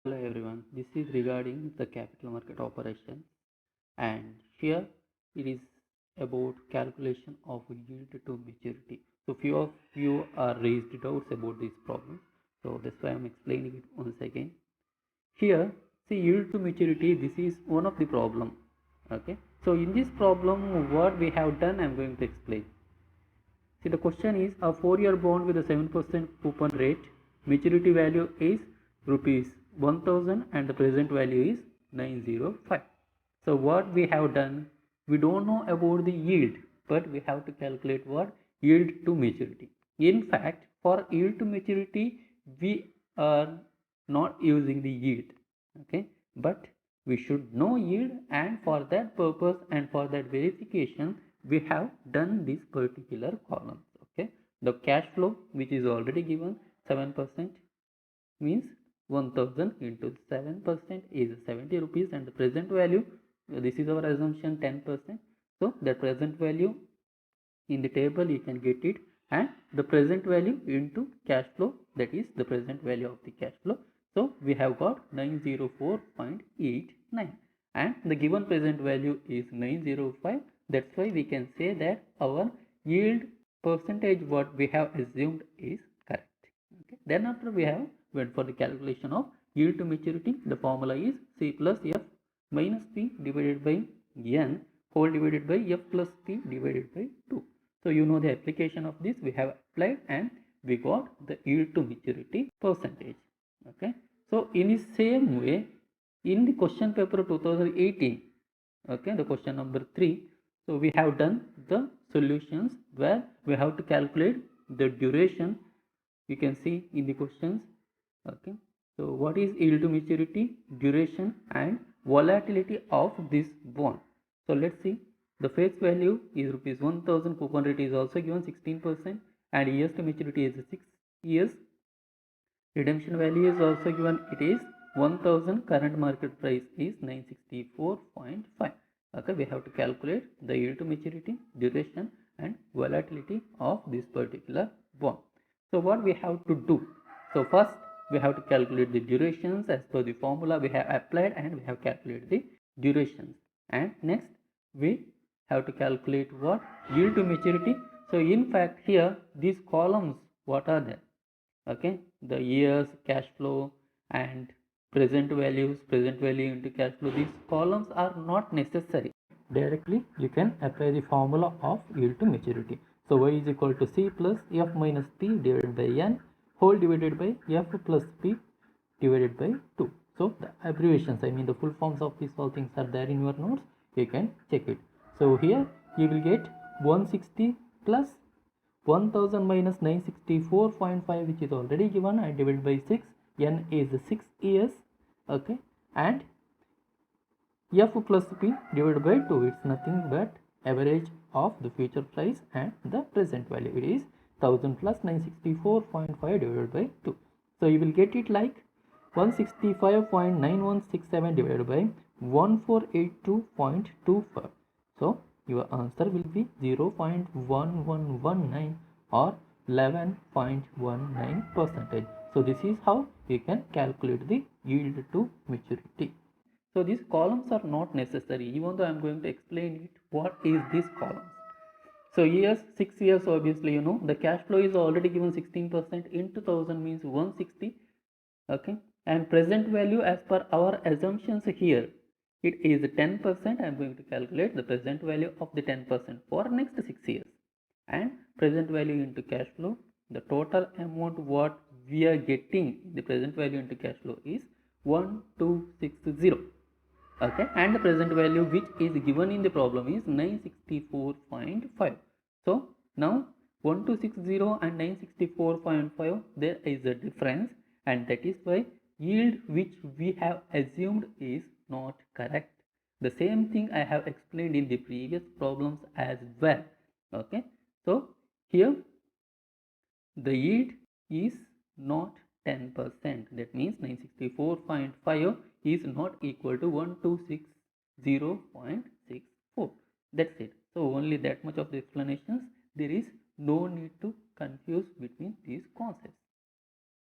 Hello everyone, this is regarding the capital market operations, and here it is about calculation of yield to maturity. So few of you are raised doubts about this problem, so that's why I'm explaining it once again. Here, see, yield to maturity, this is one of the problem. Okay, so in this problem what we have done, I'm going to explain. See, the question is a 4-year bond with a 7% coupon rate, maturity value is rupees 1000 and the present value is 905. So what we have done, we don't know about the yield, but we have to calculate what? Yield to maturity. In fact, for yield to maturity, we are not using the yield, okay, but we should know yield, and for that purpose and for that verification we have done this particular column. Okay, the cash flow which is already given 7% means 1000 into 7% is 70 rupees, and the present value, this is our assumption, 10%. So the present value in the table you can get it, and the present value into cash flow, that is the present value of the cash flow. So we have got 904.89 and the given present value is 905. That's why we can say that our yield percentage what we have assumed is correct. Okay, then after we have went for the calculation of yield to maturity. The formula is C plus F minus P divided by N whole divided by F plus P divided by 2. So you know the application of this, we have applied and we got the yield to maturity percentage. Okay, so in the same way, in the question paper 2018, okay, the question number 3, so we have done the solutions where we have to calculate the duration. You can see in the questions. Okay, so what is yield to maturity, duration and volatility of this bond? So let's see. The face value is rupees 1000, coupon rate is also given 16%, and years to maturity is 6 years. Redemption value is also given, it is 1000, current market price is 964.5. Okay, we have to calculate the yield to maturity, duration and volatility of this particular bond. So what we have to do? So first we have to calculate the durations as per the formula we have applied, and we have calculated the durations, and next we have to calculate what? Yield to maturity. So in fact here these columns, what are they? Okay, the years, cash flow and present values, present value into cash flow, these columns are not necessary. Directly you can apply the formula of yield to maturity. So y is equal to C plus F minus P divided by N whole divided by F plus P divided by 2. So the abbreviations, I mean the full forms of these all things are there in your notes, you can check it. So here you will get 160 plus 1000 minus 964.5, which is already given. I divide by 6, N is 6 years. Okay, and F plus P divided by 2, it's nothing but average of the future price and the present value. It is 1000 plus 964.5 divided by 2. So you will get it like 165.9167 divided by 1482.25. So your answer will be 0.1119 or 11.19 percentage. So this is how you can calculate the yield to maturity. So these columns are not necessary, even though I am going to explain it. What is these columns? So years, 6 years, obviously you know the cash flow is already given 16% into 1000 means 160. Okay, and present value as per our assumptions here, it is 10%. I am going to calculate the present value of the 10% for next 6 years, and present value into cash flow, the total amount what we are getting the present value into cash flow is 1260. Okay, and the present value which is given in the problem is 964.5. so now 1260 and 964.5, there is a difference, and that is why yield which we have assumed is not correct. The same thing I have explained in the previous problems as well. Okay, so here the yield is not 10%. That means 964.5 is not equal to 1260.64. That's it. So only that much of the explanations. There is no need to confuse between these concepts.